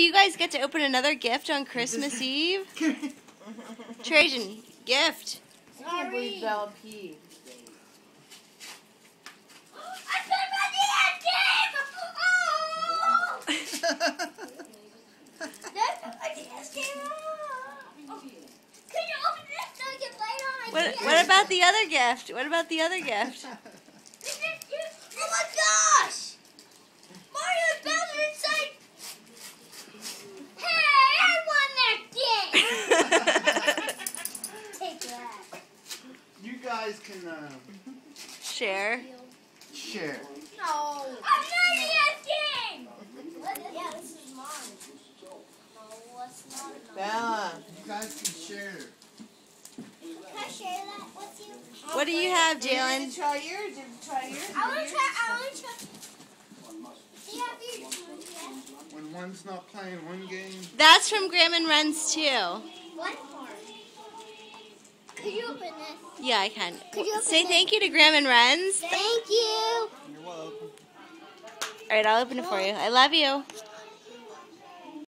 you guys get to open another gift on Christmas Eve? Trajan, gift. I can't believe Bella peed. I put my DS game! Could you open this so I can play it on my DS? What about the other gift? What about the other gift? Oh my gosh! Mario and Bowser inside! Hey, I won that game! Take that. You guys can Share. share. No. I'm not DS game! Yeah, this is mine. No, it's not. Bella. You guys can share. Can I share that with you? What do you have, Did you Jalen? try yours? Did you try yours? I want to try. Do you have yours? When one's not playing one game, That's from Graham and Runs too. What? Could you open this? Yeah, I can. Could you open Say it? thank you to Graham and Runs. Thank you. you're welcome. All right, I'll open it for you. I love you.